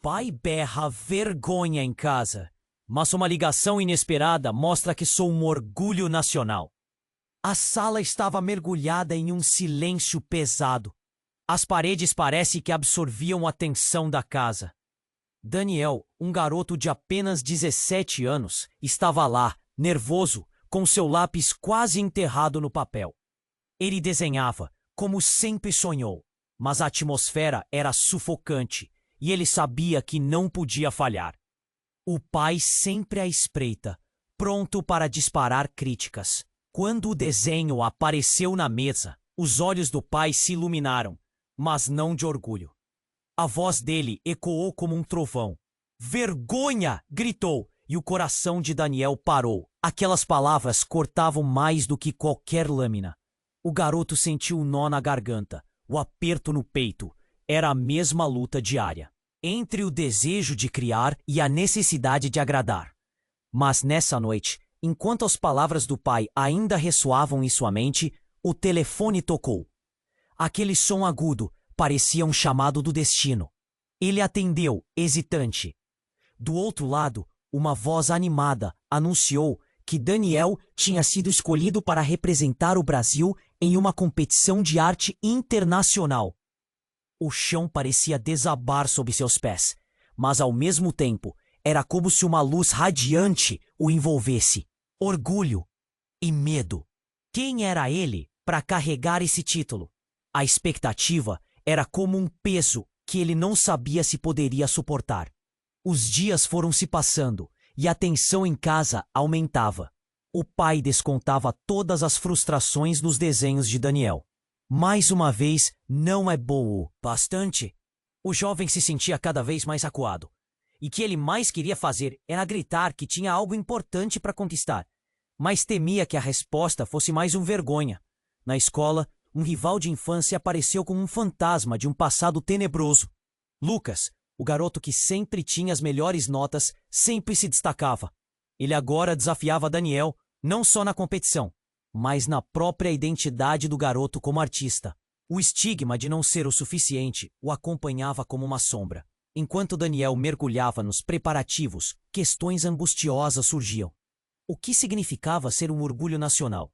pai berra vergonha em casa, mas uma ligação inesperada mostra que sou um orgulho nacional. A sala estava mergulhada em um silêncio pesado. As paredes parecem que absorviam a tensão da casa. Daniel, um garoto de apenas 17 anos, estava lá, nervoso, com seu lápis quase enterrado no papel. Ele desenhava, como sempre sonhou, mas a atmosfera era sufocante e ele sabia que não podia falhar. O pai sempre à espreita, pronto para disparar críticas. Quando o desenho apareceu na mesa, os olhos do pai se iluminaram, mas não de orgulho. A voz dele ecoou como um trovão. "Vergonha!" gritou, e o coração de Daniel parou. Aquelas palavras cortavam mais do que qualquer lâmina. O garoto sentiu um nó na garganta, o aperto no peito. Era a mesma luta diária, entre o desejo de criar e a necessidade de agradar. Mas nessa noite, enquanto as palavras do pai ainda ressoavam em sua mente, o telefone tocou. Aquele som agudo parecia um chamado do destino. Ele atendeu, hesitante. Do outro lado, uma voz animada anunciou que Daniel tinha sido escolhido para representar o Brasil em uma competição de arte internacional. O chão parecia desabar sob seus pés, mas ao mesmo tempo era como se uma luz radiante o envolvesse. Orgulho e medo. Quem era ele para carregar esse título? A expectativa era como um peso que ele não sabia se poderia suportar. Os dias foram se passando e a tensão em casa aumentava. O pai descontava todas as frustrações nos desenhos de Daniel. Mais uma vez, não é bom o bastante. O jovem se sentia cada vez mais acuado. E o que ele mais queria fazer era gritar que tinha algo importante para conquistar. Mas temia que a resposta fosse mais um vergonha. Na escola, um rival de infância apareceu como um fantasma de um passado tenebroso. Lucas, o garoto que sempre tinha as melhores notas, sempre se destacava. Ele agora desafiava Daniel, não só na competição, mas na própria identidade do garoto como artista. O estigma de não ser o suficiente o acompanhava como uma sombra. Enquanto Daniel mergulhava nos preparativos, questões angustiosas surgiam. O que significava ser um orgulho nacional?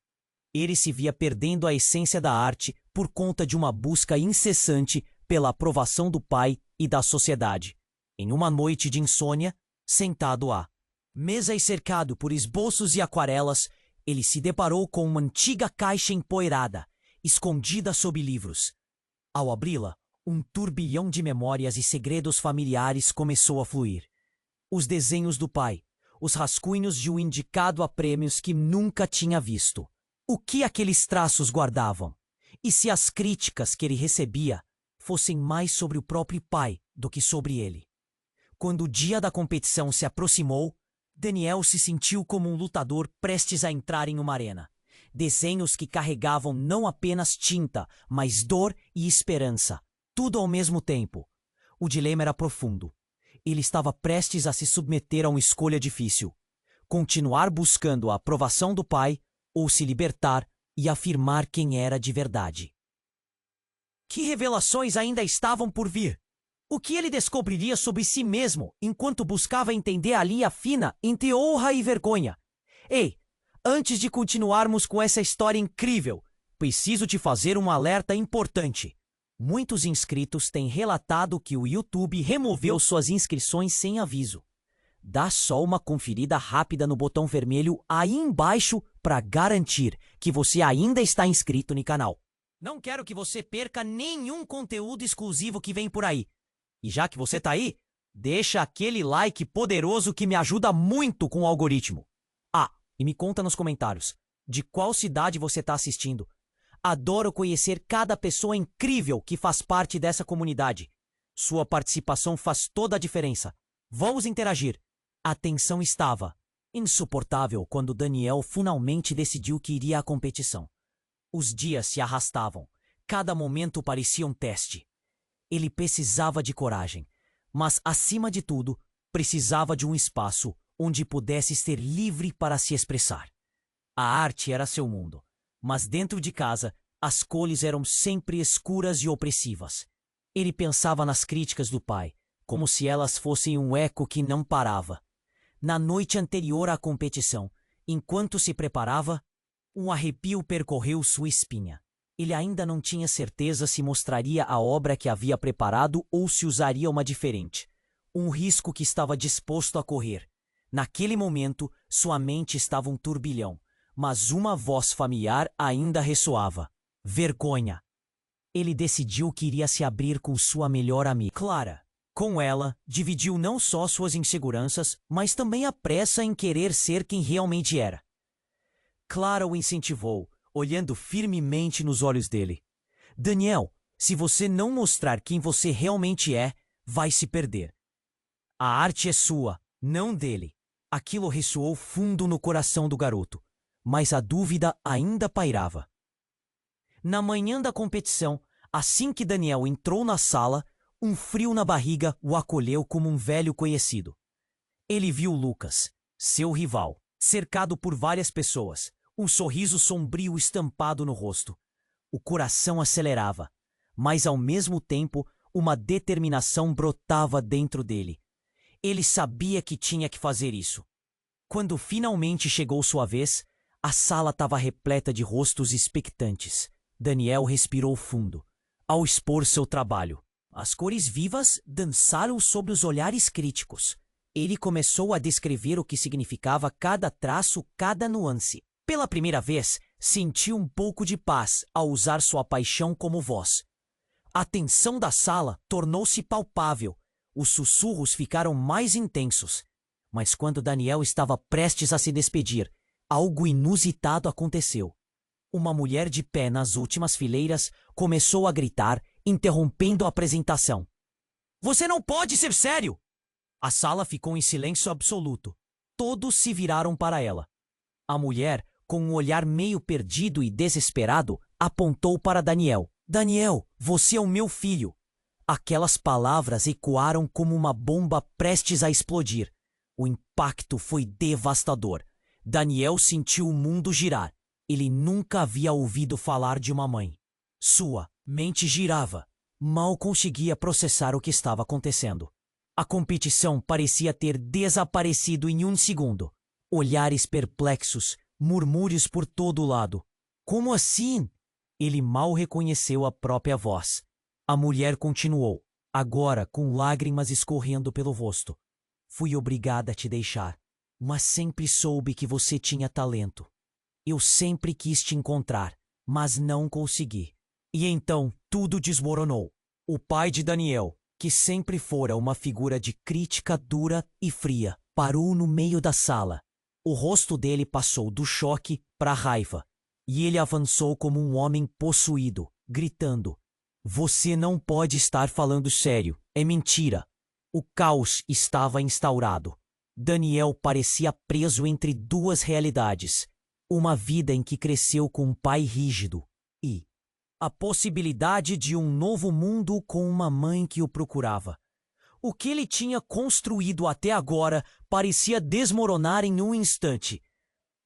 Ele se via perdendo a essência da arte por conta de uma busca incessante pela aprovação do pai e da sociedade. Em uma noite de insônia, sentado à mesa e cercado por esboços e aquarelas, ele se deparou com uma antiga caixa empoeirada, escondida sob livros. Ao abri-la, um turbilhão de memórias e segredos familiares começou a fluir. Os desenhos do pai, os rascunhos de um indicado a prêmios que nunca tinha visto. O que aqueles traços guardavam? E se as críticas que ele recebia fossem mais sobre o próprio pai do que sobre ele? Quando o dia da competição se aproximou, Daniel se sentiu como um lutador prestes a entrar em uma arena. Desenhos que carregavam não apenas tinta, mas dor e esperança, tudo ao mesmo tempo. O dilema era profundo. Ele estava prestes a se submeter a uma escolha difícil: continuar buscando a aprovação do pai ou se libertar e afirmar quem era de verdade. Que revelações ainda estavam por vir? O que ele descobriria sobre si mesmo enquanto buscava entender a linha fina entre honra e vergonha? Ei, antes de continuarmos com essa história incrível, preciso te fazer um alerta importante. Muitos inscritos têm relatado que o YouTube removeu suas inscrições sem aviso. Dá só uma conferida rápida no botão vermelho aí embaixo para garantir que você ainda está inscrito no canal. Não quero que você perca nenhum conteúdo exclusivo que vem por aí. E já que você tá aí, deixa aquele like poderoso que me ajuda muito com o algoritmo. Ah, e me conta nos comentários, de qual cidade você está assistindo. Adoro conhecer cada pessoa incrível que faz parte dessa comunidade. Sua participação faz toda a diferença. Vamos interagir. A tensão estava insuportável quando Daniel finalmente decidiu que iria à competição. Os dias se arrastavam. Cada momento parecia um teste. Ele precisava de coragem, mas, acima de tudo, precisava de um espaço onde pudesse ser livre para se expressar. A arte era seu mundo, mas dentro de casa, as cores eram sempre escuras e opressivas. Ele pensava nas críticas do pai, como se elas fossem um eco que não parava. Na noite anterior à competição, enquanto se preparava, um arrepio percorreu sua espinha. Ele ainda não tinha certeza se mostraria a obra que havia preparado ou se usaria uma diferente. Um risco que estava disposto a correr. Naquele momento, sua mente estava um turbilhão, mas uma voz familiar ainda ressoava. Vergonha. Ele decidiu que iria se abrir com sua melhor amiga, Clara. Com ela, dividiu não só suas inseguranças, mas também a pressa em querer ser quem realmente era. Clara o incentivou, olhando firmemente nos olhos dele. Daniel, se você não mostrar quem você realmente é, vai se perder. A arte é sua, não dele. Aquilo ressoou fundo no coração do garoto, mas a dúvida ainda pairava. Na manhã da competição, assim que Daniel entrou na sala, um frio na barriga o acolheu como um velho conhecido. Ele viu Lucas, seu rival, cercado por várias pessoas, um sorriso sombrio estampado no rosto. O coração acelerava, mas ao mesmo tempo uma determinação brotava dentro dele. Ele sabia que tinha que fazer isso. Quando finalmente chegou sua vez, a sala estava repleta de rostos expectantes. Daniel respirou fundo, ao expor seu trabalho. As cores vivas dançaram sob os olhares críticos. Ele começou a descrever o que significava cada traço, cada nuance. Pela primeira vez, sentiu um pouco de paz ao usar sua paixão como voz. A tensão da sala tornou-se palpável. Os sussurros ficaram mais intensos. Mas quando Daniel estava prestes a se despedir, algo inusitado aconteceu. Uma mulher de pé nas últimas fileiras começou a gritar, interrompendo a apresentação. Você não pode ser sério! A sala ficou em silêncio absoluto. Todos se viraram para ela. A mulher, com um olhar meio perdido e desesperado, apontou para Daniel. Daniel, você é o meu filho. Aquelas palavras ecoaram como uma bomba prestes a explodir. O impacto foi devastador. Daniel sentiu o mundo girar. Ele nunca havia ouvido falar de uma mãe. Sua mente girava. Mal conseguia processar o que estava acontecendo. A competição parecia ter desaparecido em um segundo. Olhares perplexos, murmúrios por todo lado. Como assim? Ele mal reconheceu a própria voz. A mulher continuou, agora com lágrimas escorrendo pelo rosto. Fui obrigada a te deixar, mas sempre soube que você tinha talento. Eu sempre quis te encontrar, mas não consegui. E então tudo desmoronou. O pai de Daniel, que sempre fora uma figura de crítica dura e fria, parou no meio da sala. O rosto dele passou do choque para a raiva, e ele avançou como um homem possuído, gritando: Você não pode estar falando sério, é mentira. O caos estava instaurado. Daniel parecia preso entre duas realidades. Uma vida em que cresceu com um pai rígido e a possibilidade de um novo mundo com uma mãe que o procurava. O que ele tinha construído até agora parecia desmoronar em um instante.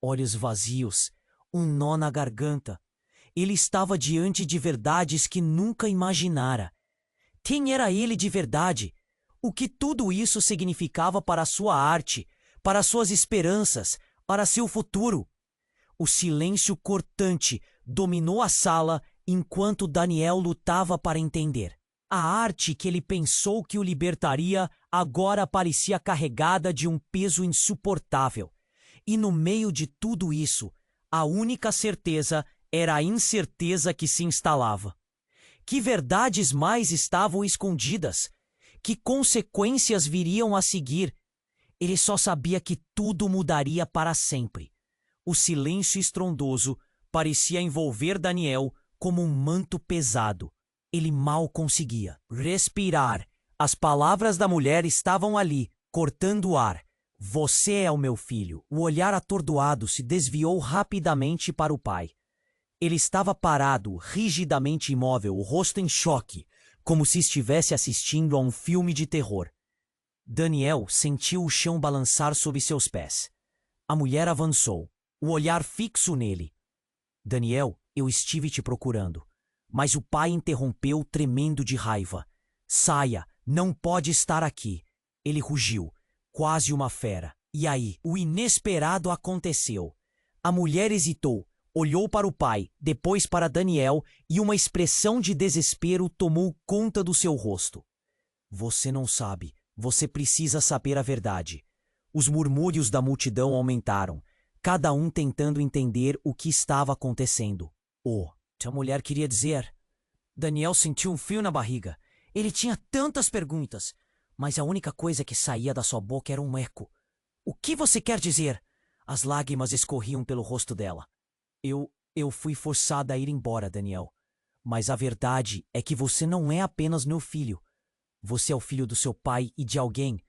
Olhos vazios, um nó na garganta. Ele estava diante de verdades que nunca imaginara. Quem era ele de verdade? O que tudo isso significava para sua arte, para suas esperanças, para seu futuro? O silêncio cortante dominou a sala enquanto Daniel lutava para entender. A arte que ele pensou que o libertaria agora parecia carregada de um peso insuportável. E no meio de tudo isso, a única certeza era a incerteza que se instalava. Que verdades mais estavam escondidas? Que consequências viriam a seguir? Ele só sabia que tudo mudaria para sempre. O silêncio estrondoso parecia envolver Daniel como um manto pesado. Ele mal conseguia respirar. As palavras da mulher estavam ali, cortando o ar. Você é o meu filho. O olhar atordoado se desviou rapidamente para o pai. Ele estava parado, rigidamente imóvel, o rosto em choque, como se estivesse assistindo a um filme de terror. Daniel sentiu o chão balançar sob seus pés. A mulher avançou, o olhar fixo nele. Daniel, eu estive te procurando. Mas o pai interrompeu, tremendo de raiva. Saia, não pode estar aqui. Ele rugiu, quase uma fera. E aí, o inesperado aconteceu. A mulher hesitou, olhou para o pai, depois para Daniel, e uma expressão de desespero tomou conta do seu rosto. Você não sabe. Você precisa saber a verdade. Os murmúrios da multidão aumentaram, cada um tentando entender o que estava acontecendo. A mulher queria dizer. Daniel sentiu um frio na barriga. Ele tinha tantas perguntas, mas a única coisa que saía da sua boca era um eco. O que você quer dizer? As lágrimas escorriam pelo rosto dela. Eu fui forçada a ir embora, Daniel. Mas a verdade é que você não é apenas meu filho. Você é o filho do seu pai e de alguém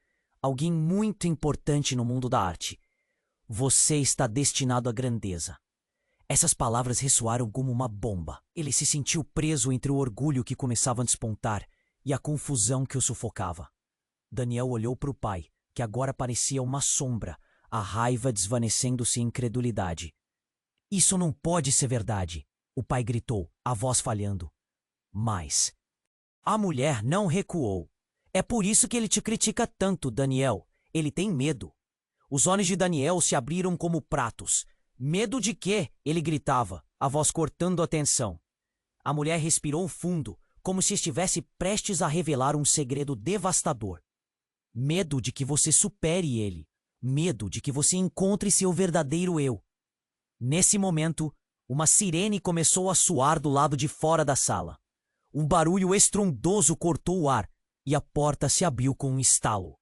muito importante no mundo da arte. Você está destinado à grandeza. Essas palavras ressoaram como uma bomba. Ele se sentiu preso entre o orgulho que começava a despontar e a confusão que o sufocava. Daniel olhou para o pai, que agora parecia uma sombra, a raiva desvanecendo-se em incredulidade. Isso não pode ser verdade, o pai gritou, a voz falhando. Mas a mulher não recuou. É por isso que ele te critica tanto, Daniel. Ele tem medo. Os olhos de Daniel se abriram como pratos. Medo de quê? Ele gritava, a voz cortando a tensão. A mulher respirou fundo, como se estivesse prestes a revelar um segredo devastador. Medo de que você supere ele. Medo de que você encontre seu verdadeiro eu. Nesse momento, uma sirene começou a soar do lado de fora da sala. Um barulho estrondoso cortou o ar e a porta se abriu com um estalo.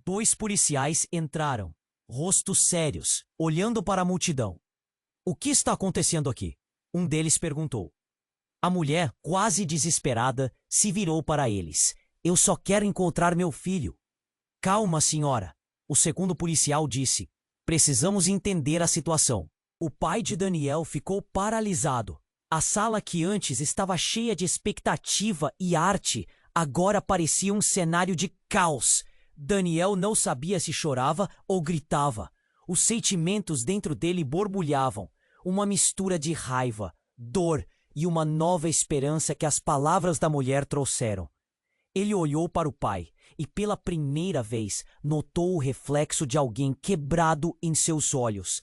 2 policiais entraram, rostos sérios, olhando para a multidão. O que está acontecendo aqui? Um deles perguntou. A mulher, quase desesperada, se virou para eles. Eu só quero encontrar meu filho. Calma, senhora. O segundo policial disse. Precisamos entender a situação. O pai de Daniel ficou paralisado. A sala que antes estava cheia de expectativa e arte, agora parecia um cenário de caos. Daniel não sabia se chorava ou gritava. Os sentimentos dentro dele borbulhavam. Uma mistura de raiva, dor e uma nova esperança que as palavras da mulher trouxeram. Ele olhou para o pai e, pela primeira vez, notou o reflexo de alguém quebrado em seus olhos.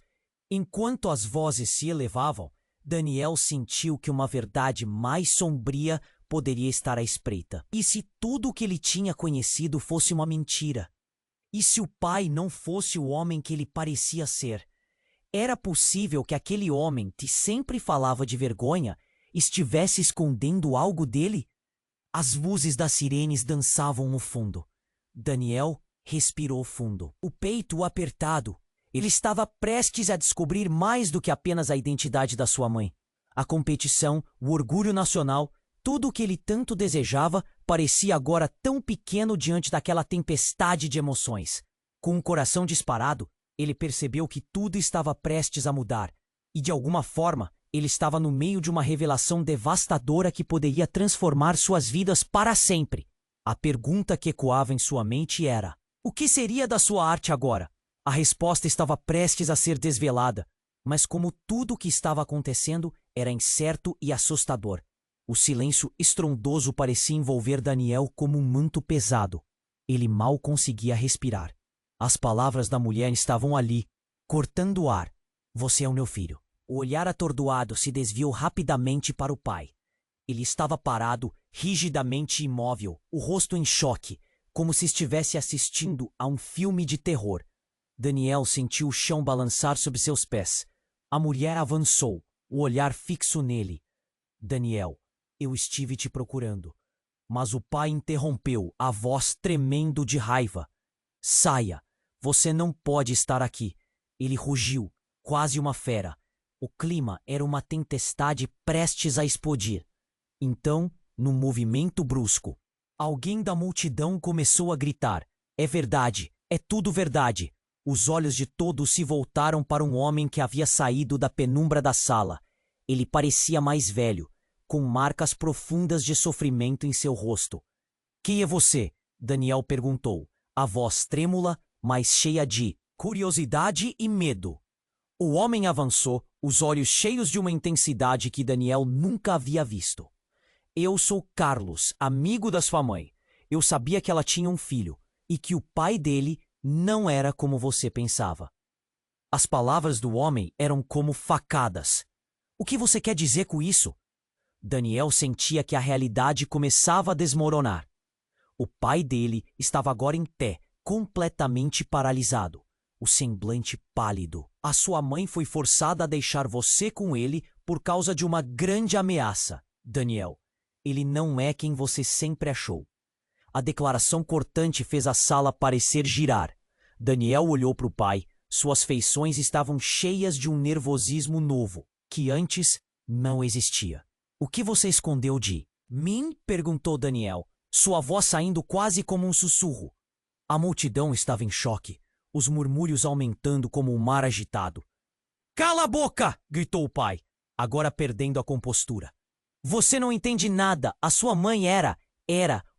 Enquanto as vozes se elevavam, Daniel sentiu que uma verdade mais sombria poderia estar à espreita. E se tudo o que ele tinha conhecido fosse uma mentira? E se o pai não fosse o homem que ele parecia ser? Era possível que aquele homem que sempre falava de vergonha estivesse escondendo algo dele? As luzes das sirenes dançavam no fundo. Daniel respirou fundo, o peito apertado. Ele estava prestes a descobrir mais do que apenas a identidade da sua mãe. A competição, o orgulho nacional, tudo o que ele tanto desejava parecia agora tão pequeno diante daquela tempestade de emoções. Com o coração disparado, ele percebeu que tudo estava prestes a mudar, e de alguma forma, ele estava no meio de uma revelação devastadora que poderia transformar suas vidas para sempre. A pergunta que ecoava em sua mente era: o que seria da sua arte agora? A resposta estava prestes a ser desvelada, mas como tudo o que estava acontecendo era incerto e assustador, o silêncio estrondoso parecia envolver Daniel como um manto pesado. Ele mal conseguia respirar. As palavras da mulher estavam ali, cortando o ar. Você é o meu filho. O olhar atordoado se desviou rapidamente para o pai. Ele estava parado, rigidamente imóvel, o rosto em choque, como se estivesse assistindo a um filme de terror. Daniel sentiu o chão balançar sob seus pés. A mulher avançou, o olhar fixo nele. Daniel, eu estive te procurando. Mas o pai interrompeu, a voz tremendo de raiva. Saia, você não pode estar aqui. Ele rugiu, quase uma fera. O clima era uma tempestade prestes a explodir. Então, num movimento brusco, alguém da multidão começou a gritar. É verdade, é tudo verdade. Os olhos de todos se voltaram para um homem que havia saído da penumbra da sala. Ele parecia mais velho, com marcas profundas de sofrimento em seu rosto. Quem é você? Daniel perguntou, a voz trêmula, mas cheia de curiosidade e medo. O homem avançou, os olhos cheios de uma intensidade que Daniel nunca havia visto. Eu sou Carlos, amigo da sua mãe. Eu sabia que ela tinha um filho e que o pai dele não era como você pensava. As palavras do homem eram como facadas. O que você quer dizer com isso? Daniel sentia que a realidade começava a desmoronar. O pai dele estava agora em pé, completamente paralisado, o semblante pálido. A sua mãe foi forçada a deixar você com ele por causa de uma grande ameaça. Daniel, ele não é quem você sempre achou. A declaração cortante fez a sala parecer girar. Daniel olhou para o pai. Suas feições estavam cheias de um nervosismo novo, que antes não existia. O que você escondeu de mim? Perguntou Daniel, sua voz saindo quase como um sussurro. A multidão estava em choque, os murmúrios aumentando como um mar agitado. Cala a boca! Gritou o pai, agora perdendo a compostura. Você não entende nada. A sua mãe era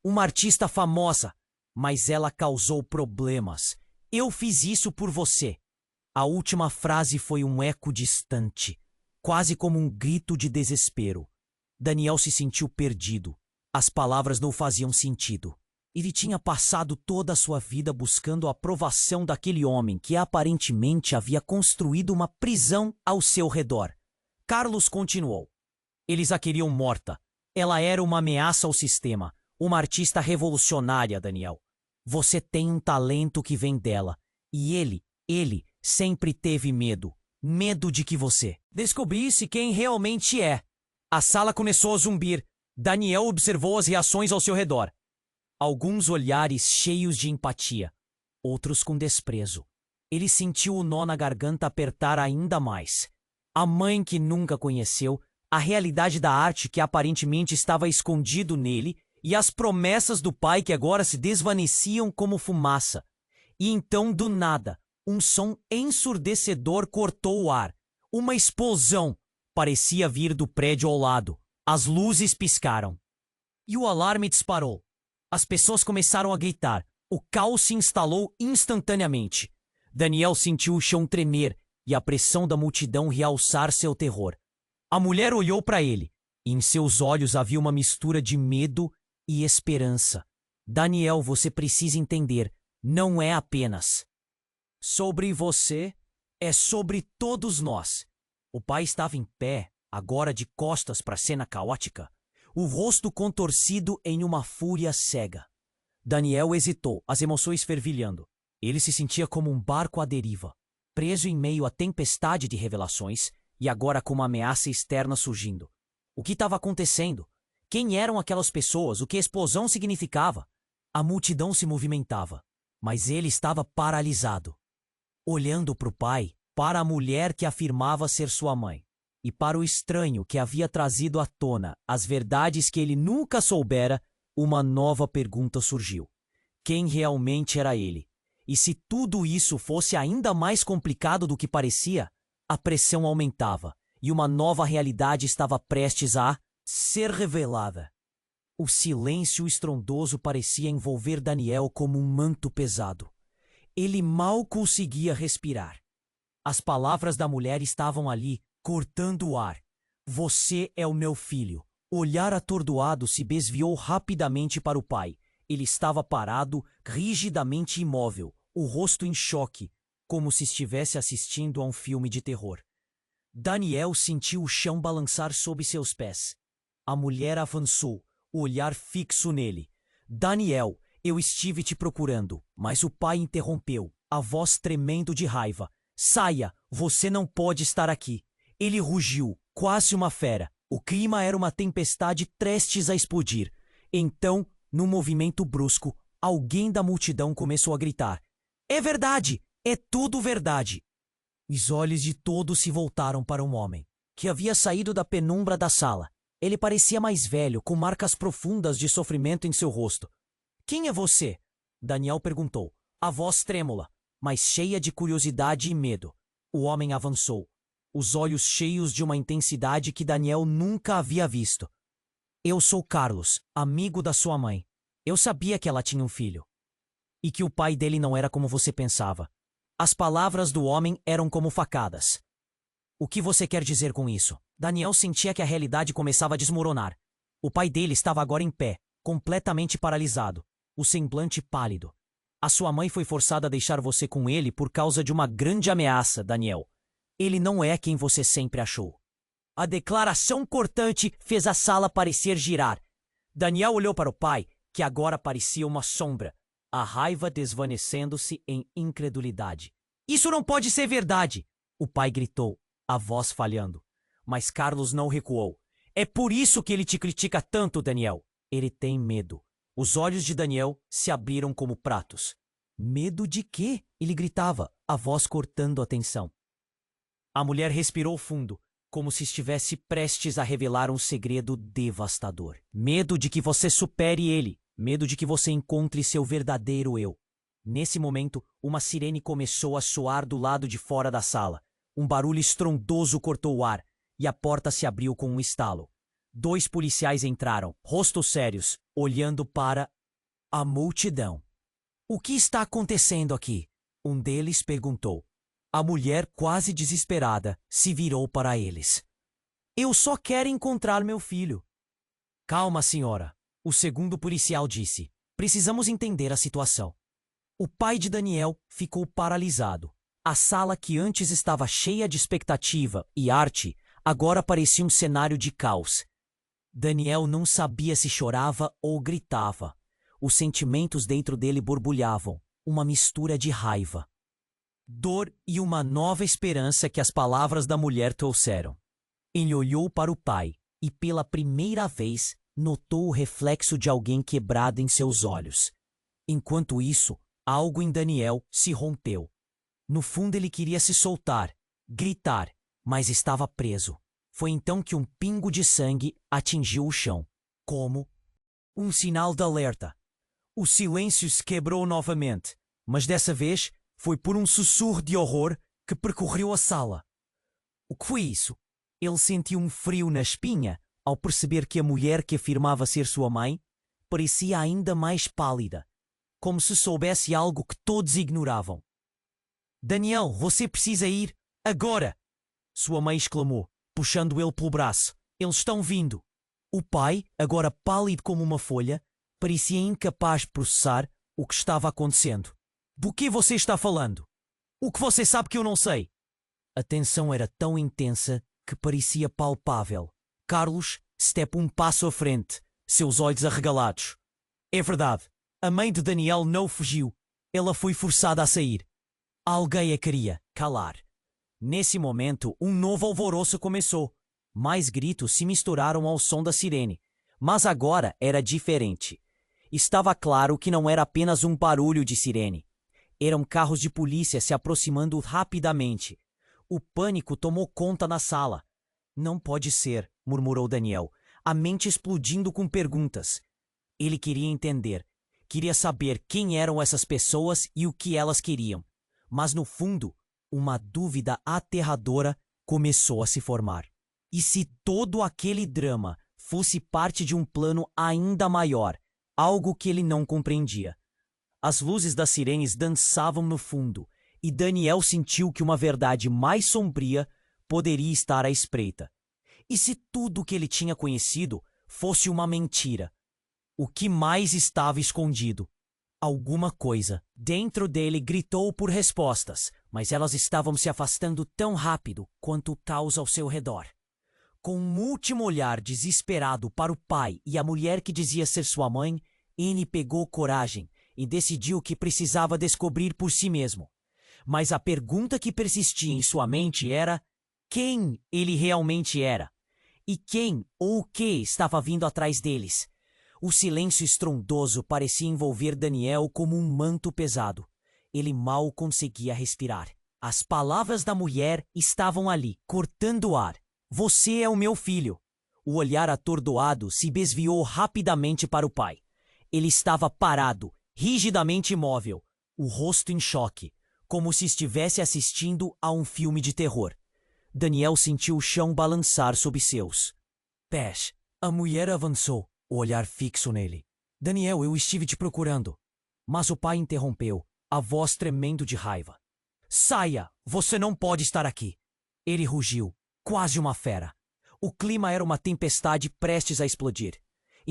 uma artista famosa, mas ela causou problemas. Eu fiz isso por você. A última frase foi um eco distante, quase como um grito de desespero. Daniel se sentiu perdido. As palavras não faziam sentido. Ele tinha passado toda a sua vida buscando a aprovação daquele homem que aparentemente havia construído uma prisão ao seu redor. Carlos continuou. Eles a queriam morta. Ela era uma ameaça ao sistema, uma artista revolucionária, Daniel. Você tem um talento que vem dela. E ele sempre teve medo. Medo de que você descobrisse quem realmente é. A sala começou a zumbir. Daniel observou as reações ao seu redor. Alguns olhares cheios de empatia, outros com desprezo. Ele sentiu o nó na garganta apertar ainda mais. A mãe que nunca conheceu, a realidade da arte que aparentemente estava escondido nele e as promessas do pai que agora se desvaneciam como fumaça. E então, do nada, um som ensurdecedor cortou o ar. Uma explosão parecia vir do prédio ao lado. As luzes piscaram. E o alarme disparou. As pessoas começaram a gritar. O caos se instalou instantaneamente. Daniel sentiu o chão tremer e a pressão da multidão realçar seu terror. A mulher olhou para ele, e em seus olhos havia uma mistura de medo e esperança. Daniel, você precisa entender, não é apenas sobre você, é sobre todos nós. O pai estava em pé, agora de costas para a cena caótica, o rosto contorcido em uma fúria cega. Daniel hesitou, as emoções fervilhando. Ele se sentia como um barco à deriva, preso em meio à tempestade de revelações e agora com uma ameaça externa surgindo. O que estava acontecendo? Quem eram aquelas pessoas? O que a explosão significava? A multidão se movimentava, mas ele estava paralisado, olhando para o pai, para a mulher que afirmava ser sua mãe, e para o estranho que havia trazido à tona as verdades que ele nunca soubera. Uma nova pergunta surgiu. Quem realmente era ele? E se tudo isso fosse ainda mais complicado do que parecia, a pressão aumentava e uma nova realidade estava prestes a ser revelada. O silêncio estrondoso parecia envolver Daniel como um manto pesado. Ele mal conseguia respirar. As palavras da mulher estavam ali, cortando o ar. Você é o meu filho. O olhar atordoado se desviou rapidamente para o pai. Ele estava parado, rigidamente imóvel, o rosto em choque, como se estivesse assistindo a um filme de terror. Daniel sentiu o chão balançar sob seus pés. A mulher avançou, o olhar fixo nele. Daniel, eu estive te procurando, mas o pai interrompeu, a voz tremendo de raiva. Saia, você não pode estar aqui. Ele rugiu, quase uma fera. O clima era uma tempestade prestes a explodir. Então, num movimento brusco, alguém da multidão começou a gritar. É verdade! É tudo verdade! Os olhos de todos se voltaram para um homem, que havia saído da penumbra da sala. Ele parecia mais velho, com marcas profundas de sofrimento em seu rosto. Quem é você? Daniel perguntou, a voz trêmula, mas cheia de curiosidade e medo. O homem avançou, os olhos cheios de uma intensidade que Daniel nunca havia visto. Eu sou Carlos, amigo da sua mãe. Eu sabia que ela tinha um filho. E que o pai dele não era como você pensava. As palavras do homem eram como facadas. O que você quer dizer com isso? Daniel sentia que a realidade começava a desmoronar. O pai dele estava agora em pé, completamente paralisado, o semblante pálido. A sua mãe foi forçada a deixar você com ele por causa de uma grande ameaça, Daniel. Ele não é quem você sempre achou. A declaração cortante fez a sala parecer girar. Daniel olhou para o pai, que agora parecia uma sombra, a raiva desvanecendo-se em incredulidade. Isso não pode ser verdade! O pai gritou, a voz falhando. Mas Carlos não recuou. É por isso que ele te critica tanto, Daniel. Ele tem medo. Os olhos de Daniel se abriram como pratos. Medo de quê? Ele gritava, a voz cortando a tensão. A mulher respirou fundo, como se estivesse prestes a revelar um segredo devastador. Medo de que você supere ele. Medo de que você encontre seu verdadeiro eu. Nesse momento, uma sirene começou a soar do lado de fora da sala. Um barulho estrondoso cortou o ar, e a porta se abriu com um estalo. 2 policiais entraram, rostos sérios, olhando para a multidão. O que está acontecendo aqui? Um deles perguntou. A mulher, quase desesperada, se virou para eles. Eu só quero encontrar meu filho. Calma, senhora. O segundo policial disse. Precisamos entender a situação. O pai de Daniel ficou paralisado. A sala que antes estava cheia de expectativa e arte, agora parecia um cenário de caos. Daniel não sabia se chorava ou gritava. Os sentimentos dentro dele borbulhavam, uma mistura de raiva, dor e uma nova esperança que as palavras da mulher trouxeram. Ele olhou para o pai e, pela primeira vez, notou o reflexo de alguém quebrado em seus olhos. Enquanto isso, algo em Daniel se rompeu. No fundo ele queria se soltar, gritar, mas estava preso. Foi então que um pingo de sangue atingiu o chão, como um sinal de alerta. O silêncio se quebrou novamente, mas dessa vez foi por um sussurro de horror que percorreu a sala. O que foi isso? Ele sentiu um frio na espinha ao perceber que a mulher que afirmava ser sua mãe parecia ainda mais pálida, como se soubesse algo que todos ignoravam. Daniel, você precisa ir agora! Sua mãe exclamou, puxando ele pelo braço. Eles estão vindo. O pai, agora pálido como uma folha, parecia incapaz de processar o que estava acontecendo. Do que você está falando? O que você sabe que eu não sei? A tensão era tão intensa que parecia palpável. Carlos step um passo à frente, seus olhos arregalados. É verdade. A mãe de Daniel não fugiu. Ela foi forçada a sair. Alguém a queria calar. Nesse momento, um novo alvoroço começou. Mais gritos se misturaram ao som da sirene. Mas agora era diferente. Estava claro que não era apenas um barulho de sirene. Eram carros de polícia se aproximando rapidamente. O pânico tomou conta na sala. Não pode ser, murmurou Daniel, a mente explodindo com perguntas. Ele queria entender. Queria saber quem eram essas pessoas e o que elas queriam. Mas no fundo, uma dúvida aterradora começou a se formar. E se todo aquele drama fosse parte de um plano ainda maior, algo que ele não compreendia? As luzes das sirenes dançavam no fundo, e Daniel sentiu que uma verdade mais sombria poderia estar à espreita. E se tudo o que ele tinha conhecido fosse uma mentira? O que mais estava escondido? Alguma coisa dentro dele gritou por respostas, mas elas estavam se afastando tão rápido quanto o caos ao seu redor. Com um último olhar desesperado para o pai e a mulher que dizia ser sua mãe, Anne pegou coragem e decidiu que precisava descobrir por si mesmo. Mas a pergunta que persistia em sua mente era quem ele realmente era e quem ou o que estava vindo atrás deles. O silêncio estrondoso parecia envolver Daniel como um manto pesado. Ele mal conseguia respirar. As palavras da mulher estavam ali, cortando o ar. Você é o meu filho. O olhar atordoado se desviou rapidamente para o pai. Ele estava parado, rigidamente imóvel, o rosto em choque, como se estivesse assistindo a um filme de terror. Daniel sentiu o chão balançar sob seus pés. A mulher avançou, o olhar fixo nele. Daniel, eu estive te procurando. Mas o pai interrompeu, a voz tremendo de raiva. Saia! Você não pode estar aqui! Ele rugiu, quase uma fera. O clima era uma tempestade prestes a explodir.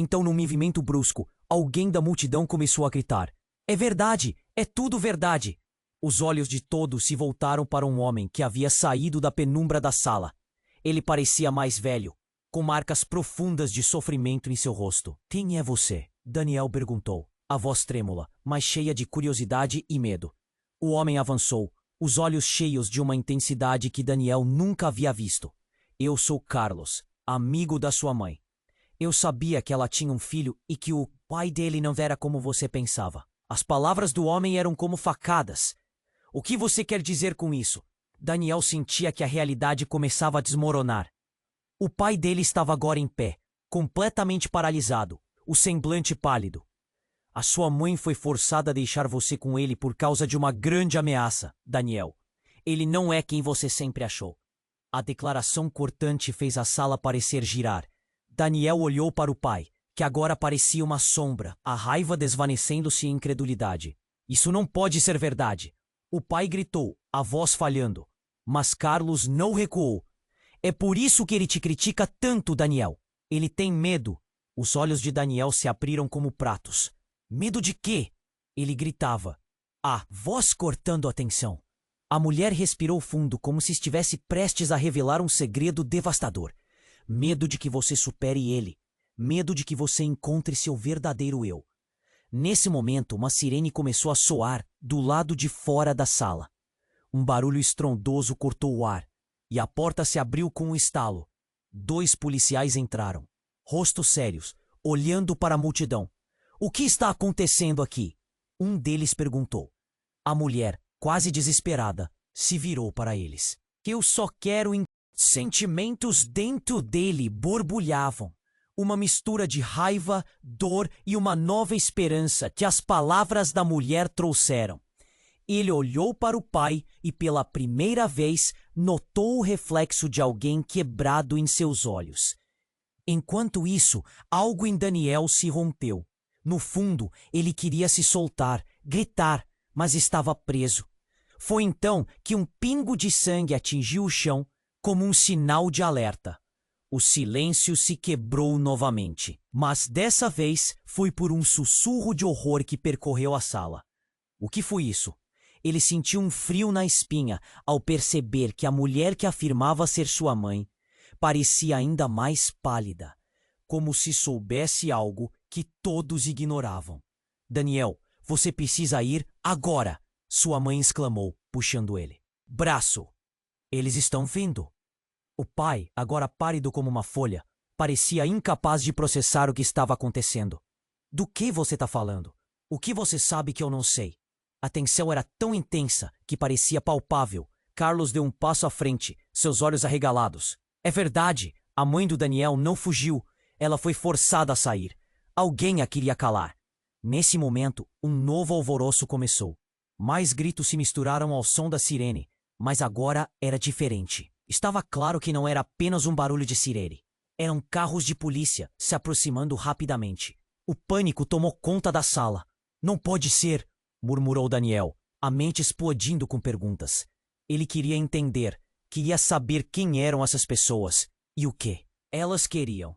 Então, num movimento brusco, alguém da multidão começou a gritar: "É verdade! É tudo verdade!" Os olhos de todos se voltaram para um homem que havia saído da penumbra da sala. Ele parecia mais velho, com marcas profundas de sofrimento em seu rosto. "Quem é você?" Daniel perguntou, a voz trêmula, mas cheia de curiosidade e medo. O homem avançou, os olhos cheios de uma intensidade que Daniel nunca havia visto. "Eu sou Carlos, amigo da sua mãe. Eu sabia que ela tinha um filho e que o pai dele não era como você pensava." As palavras do homem eram como facadas. "O que você quer dizer com isso?" Daniel sentia que a realidade começava a desmoronar. O pai dele estava agora em pé, completamente paralisado, o semblante pálido. "A sua mãe foi forçada a deixar você com ele por causa de uma grande ameaça, Daniel. Ele não é quem você sempre achou." A declaração cortante fez a sala parecer girar. Daniel olhou para o pai, que agora parecia uma sombra, a raiva desvanecendo-se em incredulidade. "Isso não pode ser verdade!" O pai gritou, a voz falhando. Mas Carlos não recuou. "É por isso que ele te critica tanto, Daniel. Ele tem medo." Os olhos de Daniel se abriram como pratos. "Medo de quê?" ele gritava, a voz cortando a tensão. A mulher respirou fundo, como se estivesse prestes a revelar um segredo devastador. "Medo de que você supere ele. Medo de que você encontre seu verdadeiro eu." Nesse momento, uma sirene começou a soar do lado de fora da sala. Um barulho estrondoso cortou o ar, e a porta se abriu com um estalo. 2 policiais entraram, rostos sérios, olhando para a multidão. "O que está acontecendo aqui?" um deles perguntou. A mulher, quase desesperada, se virou para eles. "Eu só quero..." Sentimentos dentro dele borbulhavam. Uma mistura de raiva, dor e uma nova esperança que as palavras da mulher trouxeram. Ele olhou para o pai e, pela primeira vez, notou o reflexo de alguém quebrado em seus olhos. Enquanto isso, algo em Daniel se rompeu. No fundo, ele queria se soltar, gritar, mas estava preso. Foi então que um pingo de sangue atingiu o chão como um sinal de alerta. O silêncio se quebrou novamente, mas dessa vez foi por um sussurro de horror que percorreu a sala. O que foi isso? Ele sentiu um frio na espinha ao perceber que a mulher que afirmava ser sua mãe parecia ainda mais pálida, como se soubesse algo que todos ignoravam. "Daniel, você precisa ir agora!" sua mãe exclamou, puxando ele. "Braço! Eles estão vindo!" O pai, agora pálido como uma folha, parecia incapaz de processar o que estava acontecendo. "Do que você está falando? O que você sabe que eu não sei?" A tensão era tão intensa que parecia palpável. Carlos deu um passo à frente, seus olhos arregalados. "É verdade, a mãe do Daniel não fugiu. Ela foi forçada a sair. Alguém a queria calar." Nesse momento, um novo alvoroço começou. Mais gritos se misturaram ao som da sirene, mas agora era diferente. Estava claro que não era apenas um barulho de sirene. Eram carros de polícia se aproximando rapidamente. O pânico tomou conta da sala. "Não pode ser!" murmurou Daniel, a mente explodindo com perguntas. Ele queria entender, queria saber quem eram essas pessoas e o que elas queriam.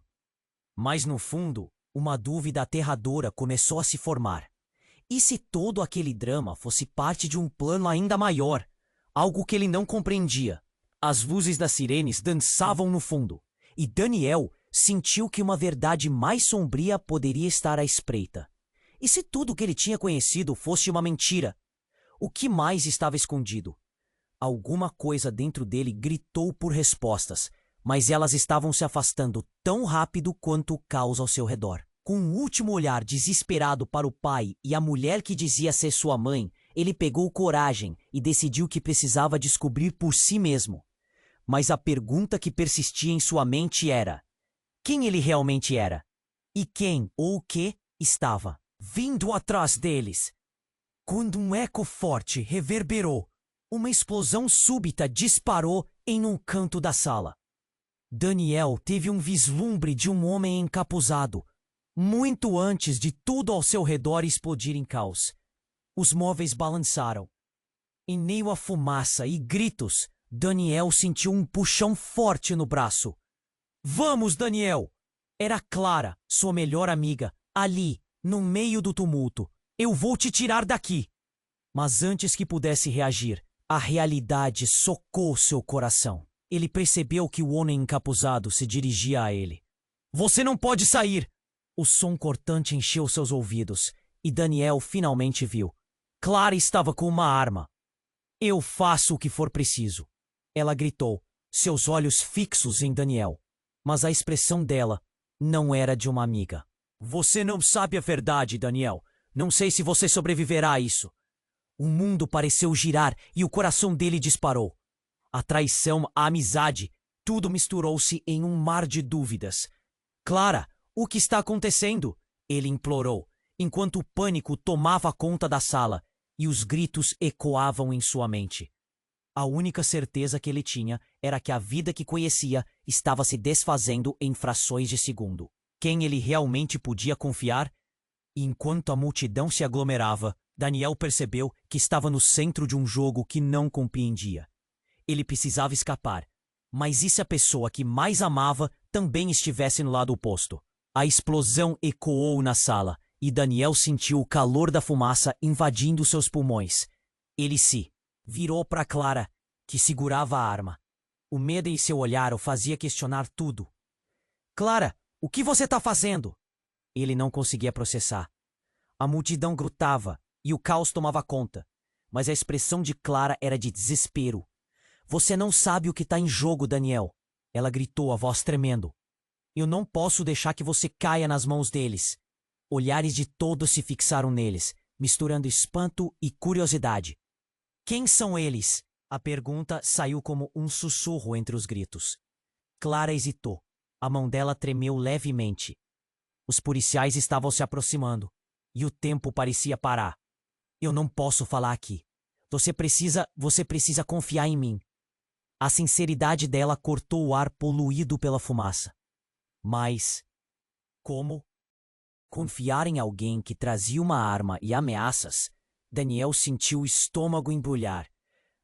Mas no fundo, uma dúvida aterradora começou a se formar. E se todo aquele drama fosse parte de um plano ainda maior? Algo que ele não compreendia. As luzes das sirenes dançavam no fundo, e Daniel sentiu que uma verdade mais sombria poderia estar à espreita. E se tudo o que ele tinha conhecido fosse uma mentira? O que mais estava escondido? Alguma coisa dentro dele gritou por respostas, mas elas estavam se afastando tão rápido quanto o caos ao seu redor. Com um último olhar desesperado para o pai e a mulher que dizia ser sua mãe, ele pegou coragem e decidiu que precisava descobrir por si mesmo. Mas a pergunta que persistia em sua mente era: quem ele realmente era? E quem ou o que estava vindo atrás deles? Quando um eco forte reverberou, uma explosão súbita disparou em um canto da sala. Daniel teve um vislumbre de um homem encapuzado, muito antes de tudo ao seu redor explodir em caos. Os móveis balançaram. Em meio à fumaça e gritos, Daniel sentiu um puxão forte no braço. "Vamos, Daniel!" Era Clara, sua melhor amiga, ali, no meio do tumulto. Eu vou te tirar daqui! Mas antes que pudesse reagir, a realidade socou seu coração. Ele percebeu que o homem encapuzado se dirigia a ele. Você não pode sair! O som cortante encheu seus ouvidos, e Daniel finalmente viu. Clara estava com uma arma. Eu faço o que for preciso. Ela gritou, seus olhos fixos em Daniel. Mas a expressão dela não era de uma amiga. Você não sabe a verdade, Daniel. Não sei se você sobreviverá a isso. O mundo pareceu girar e o coração dele disparou. A traição, a amizade, tudo misturou-se em um mar de dúvidas. Clara, o que está acontecendo? Ele implorou, enquanto o pânico tomava conta da sala e os gritos ecoavam em sua mente. A única certeza que ele tinha era que a vida que conhecia estava se desfazendo em frações de segundo. Quem ele realmente podia confiar? E enquanto a multidão se aglomerava, Daniel percebeu que estava no centro de um jogo que não compreendia. Ele precisava escapar, mas e se a pessoa que mais amava também estivesse no lado oposto? A explosão ecoou na sala e Daniel sentiu o calor da fumaça invadindo seus pulmões. Ele se virou para Clara, que segurava a arma. O medo em seu olhar o fazia questionar tudo. Clara, o que você está fazendo? Ele não conseguia processar. A multidão gritava e o caos tomava conta, mas a expressão de Clara era de desespero. Você não sabe o que está em jogo, Daniel. Ela gritou, a voz tremendo. Eu não posso deixar que você caia nas mãos deles. Olhares de todos se fixaram neles, misturando espanto e curiosidade. Quem são eles? A pergunta saiu como um sussurro entre os gritos. Clara hesitou. A mão dela tremeu levemente. Os policiais estavam se aproximando, e o tempo parecia parar. Eu não posso falar aqui. Você precisa confiar em mim. A sinceridade dela cortou o ar poluído pela fumaça. Mas como? Confiar em alguém que trazia uma arma e ameaças? Daniel sentiu o estômago embrulhar.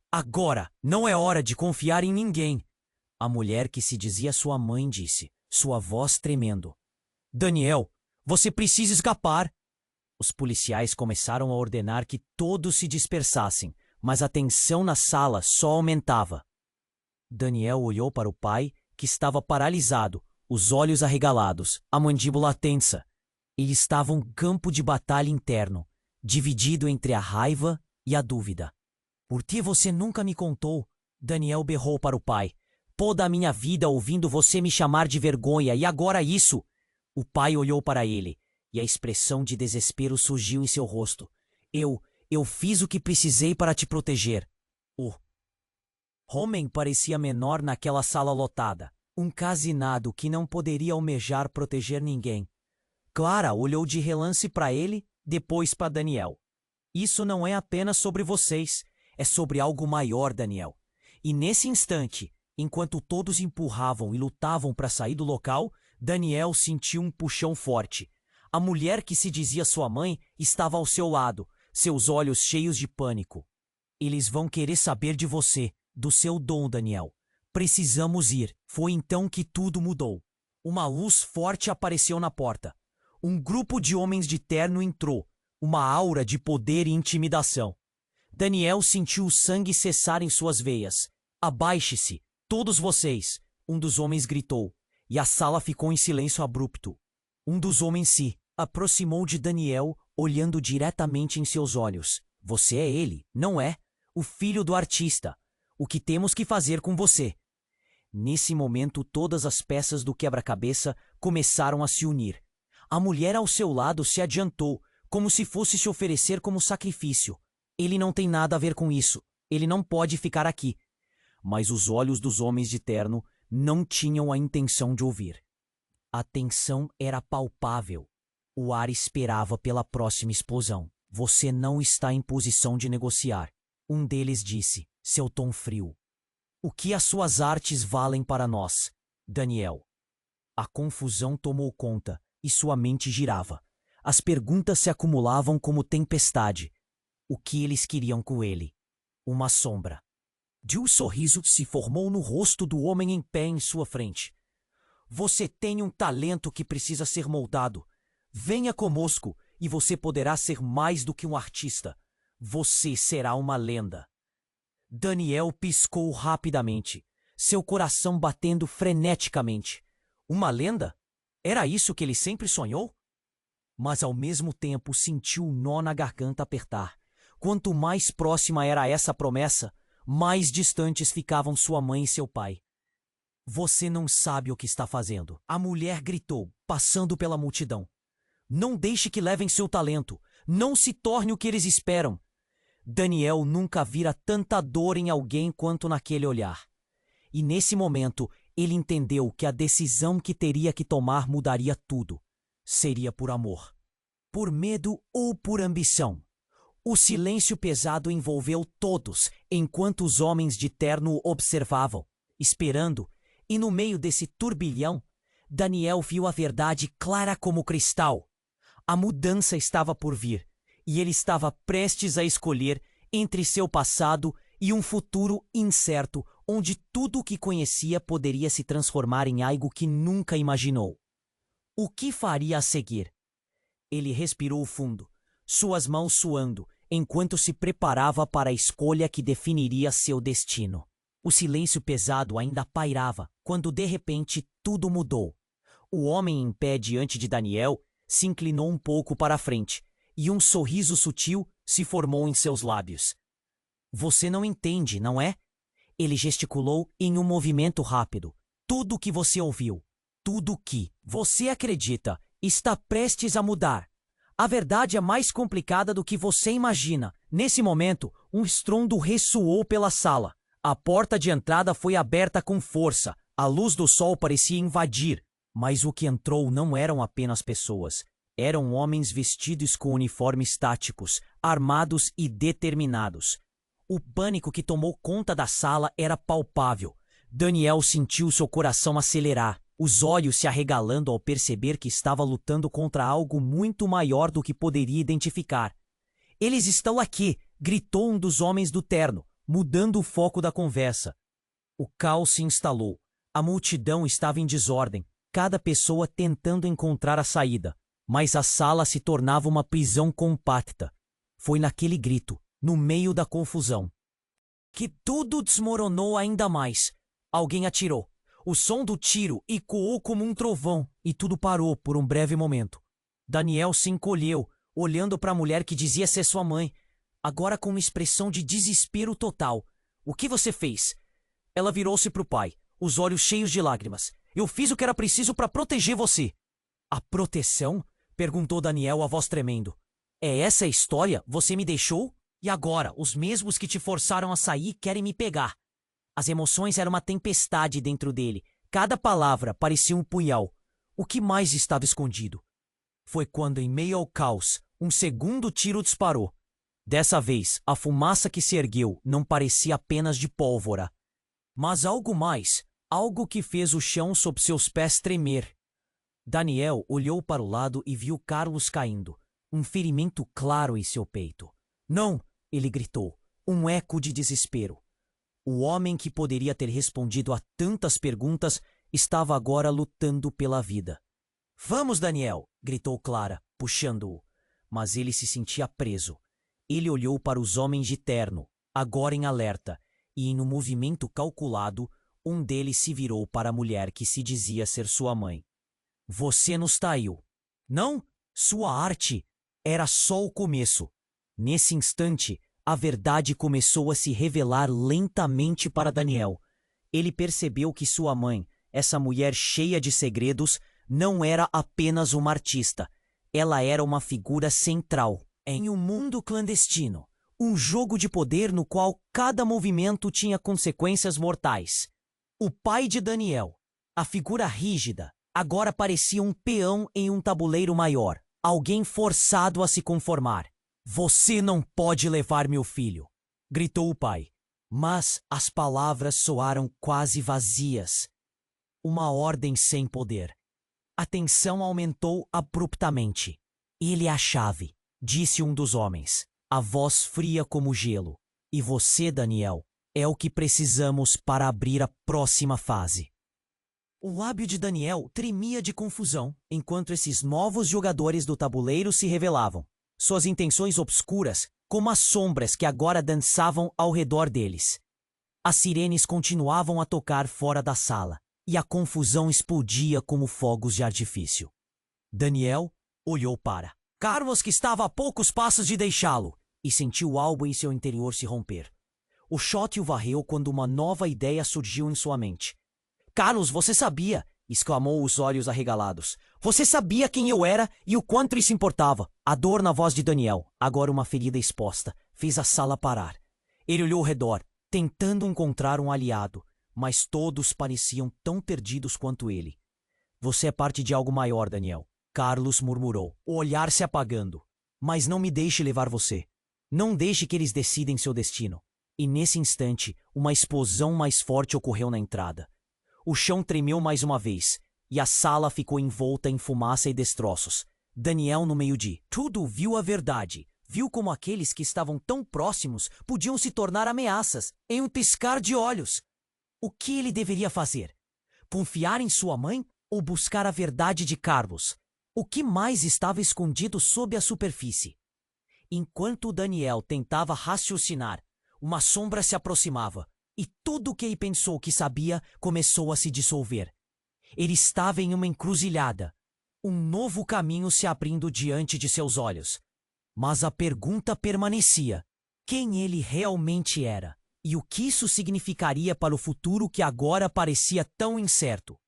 Agora não é hora de confiar em ninguém. A mulher que se dizia sua mãe disse, sua voz tremendo. Daniel, você precisa escapar. Os policiais começaram a ordenar que todos se dispersassem, mas a tensão na sala só aumentava. Daniel olhou para o pai, que estava paralisado, os olhos arregalados, a mandíbula tensa. Ele estava um campo de batalha interno, dividido entre a raiva e a dúvida. Por que você nunca me contou? Daniel berrou para o pai. Toda a minha vida ouvindo você me chamar de vergonha, e agora isso? O pai olhou para ele, e a expressão de desespero surgiu em seu rosto. Eu fiz o que precisei para te proteger. O homem parecia menor naquela sala lotada. Um casinado que não poderia almejar proteger ninguém. Clara olhou de relance para ele, depois para Daniel. Isso não é apenas sobre vocês, é sobre algo maior, Daniel. E nesse instante, enquanto todos empurravam e lutavam para sair do local, Daniel sentiu um puxão forte. A mulher que se dizia sua mãe estava ao seu lado, seus olhos cheios de pânico. Eles vão querer saber de você, do seu dom, Daniel. Precisamos ir. Foi então que tudo mudou. Uma luz forte apareceu na porta. Um grupo de homens de terno entrou, uma aura de poder e intimidação. Daniel sentiu o sangue cessar em suas veias. Abaixe-se, todos vocês, um dos homens gritou, e a sala ficou em silêncio abrupto. Um dos homens se aproximou de Daniel, olhando diretamente em seus olhos. Você é ele, não é? O filho do artista. O que temos que fazer com você? Nesse momento, todas as peças do quebra-cabeça começaram a se unir. A mulher ao seu lado se adiantou, como se fosse se oferecer como sacrifício. Ele não tem nada a ver com isso. Ele não pode ficar aqui. Mas os olhos dos homens de terno não tinham a intenção de ouvir. A tensão era palpável. O ar esperava pela próxima explosão. Você não está em posição de negociar. Um deles disse, seu tom frio. O que as suas artes valem para nós, Daniel? A confusão tomou conta e sua mente girava. As perguntas se acumulavam como tempestade. O que eles queriam com ele? Uma sombra. De um sorriso se formou no rosto do homem em pé em sua frente. Você tem um talento que precisa ser moldado. Venha conosco e você poderá ser mais do que um artista. Você será uma lenda. Daniel piscou rapidamente, seu coração batendo freneticamente. Uma lenda? Era isso que ele sempre sonhou? Mas ao mesmo tempo sentiu um nó na garganta apertar. Quanto mais próxima era essa promessa, mais distantes ficavam sua mãe e seu pai. Você não sabe o que está fazendo, a mulher gritou, passando pela multidão. Não deixe que levem seu talento. Não se torne o que eles esperam. Daniel nunca vira tanta dor em alguém quanto naquele olhar. E nesse momento, ele entendeu que a decisão que teria que tomar mudaria tudo. Seria por amor, por medo ou por ambição. O silêncio pesado envolveu todos, enquanto os homens de terno o observavam, esperando, e no meio desse turbilhão, Daniel viu a verdade clara como cristal. A mudança estava por vir, e ele estava prestes a escolher entre seu passado e um futuro incerto, onde tudo o que conhecia poderia se transformar em algo que nunca imaginou. O que faria a seguir? Ele respirou fundo, suas mãos suando, enquanto se preparava para a escolha que definiria seu destino. O silêncio pesado ainda pairava, quando de repente tudo mudou. O homem em pé diante de Daniel se inclinou um pouco para a frente, e um sorriso sutil se formou em seus lábios. Você não entende, não é? Ele gesticulou em um movimento rápido. Tudo o que você ouviu, tudo o que você acredita, está prestes a mudar. A verdade é mais complicada do que você imagina. Nesse momento, um estrondo ressoou pela sala. A porta de entrada foi aberta com força. A luz do sol parecia invadir. Mas o que entrou não eram apenas pessoas. Eram homens vestidos com uniformes táticos, armados e determinados. O pânico que tomou conta da sala era palpável. Daniel sentiu seu coração acelerar, os olhos se arregalando ao perceber que estava lutando contra algo muito maior do que poderia identificar. "Eles estão aqui!" gritou um dos homens do terno, mudando o foco da conversa. O caos se instalou. A multidão estava em desordem, cada pessoa tentando encontrar a saída, mas a sala se tornava uma prisão compacta. Foi naquele grito, no meio da confusão, que tudo desmoronou ainda mais. Alguém atirou. O som do tiro ecoou como um trovão e tudo parou por um breve momento. Daniel se encolheu, olhando para a mulher que dizia ser sua mãe, agora com uma expressão de desespero total. "O que você fez?" Ela virou-se para o pai, os olhos cheios de lágrimas. "Eu fiz o que era preciso para proteger você." "A proteção?" perguntou Daniel, a voz tremendo. "É essa a história? Você me deixou? E agora, os mesmos que te forçaram a sair querem me pegar." As emoções eram uma tempestade dentro dele. Cada palavra parecia um punhal. O que mais estava escondido? Foi quando, em meio ao caos, um segundo tiro disparou. Dessa vez, a fumaça que se ergueu não parecia apenas de pólvora, mas algo mais, algo que fez o chão sob seus pés tremer. Daniel olhou para o lado e viu Carlos caindo, um ferimento claro em seu peito. "Não!" ele gritou, um eco de desespero. O homem que poderia ter respondido a tantas perguntas estava agora lutando pela vida. "Vamos, Daniel!" gritou Clara, puxando-o. Mas ele se sentia preso. Ele olhou para os homens de terno, agora em alerta, e em um movimento calculado, um deles se virou para a mulher que se dizia ser sua mãe. "Você nos traiu." "Não, sua arte era só o começo." Nesse instante, a verdade começou a se revelar lentamente para Daniel. Ele percebeu que sua mãe, essa mulher cheia de segredos, não era apenas uma artista. Ela era uma figura central em um mundo clandestino, um jogo de poder no qual cada movimento tinha consequências mortais. O pai de Daniel, a figura rígida, agora parecia um peão em um tabuleiro maior, alguém forçado a se conformar. "Você não pode levar meu filho!" gritou o pai. Mas as palavras soaram quase vazias. Uma ordem sem poder. A tensão aumentou abruptamente. "Ele é a chave", disse um dos homens, a voz fria como gelo. "E você, Daniel, é o que precisamos para abrir a próxima fase." O lábio de Daniel tremia de confusão enquanto esses novos jogadores do tabuleiro se revelavam. Suas intenções obscuras, como as sombras que agora dançavam ao redor deles. As sirenes continuavam a tocar fora da sala, e a confusão explodia como fogos de artifício. Daniel olhou para Carlos, que estava a poucos passos de deixá-lo, e sentiu algo em seu interior se romper. O choque o varreu quando uma nova ideia surgiu em sua mente. Carlos, você sabia, exclamou, os olhos arregalados. Você sabia quem eu era e o quanto isso importava. A dor na voz de Daniel, agora uma ferida exposta, fez a sala parar. Ele olhou ao redor, tentando encontrar um aliado, mas todos pareciam tão perdidos quanto ele. Você é parte de algo maior, Daniel, Carlos murmurou, o olhar se apagando. Mas não me deixe levar você. Não deixe que eles decidem seu destino. E nesse instante, uma explosão mais forte ocorreu na entrada. O chão tremeu mais uma vez, e a sala ficou envolta em fumaça e destroços. Daniel, no meio de tudo, viu a verdade. Viu como aqueles que estavam tão próximos podiam se tornar ameaças em um piscar de olhos. O que ele deveria fazer? Confiar em sua mãe ou buscar a verdade de Carlos? O que mais estava escondido sob a superfície? Enquanto Daniel tentava raciocinar, uma sombra se aproximava. E tudo o que ele pensou que sabia começou a se dissolver. Ele estava em uma encruzilhada, um novo caminho se abrindo diante de seus olhos. Mas a pergunta permanecia: quem ele realmente era? E o que isso significaria para o futuro que agora parecia tão incerto?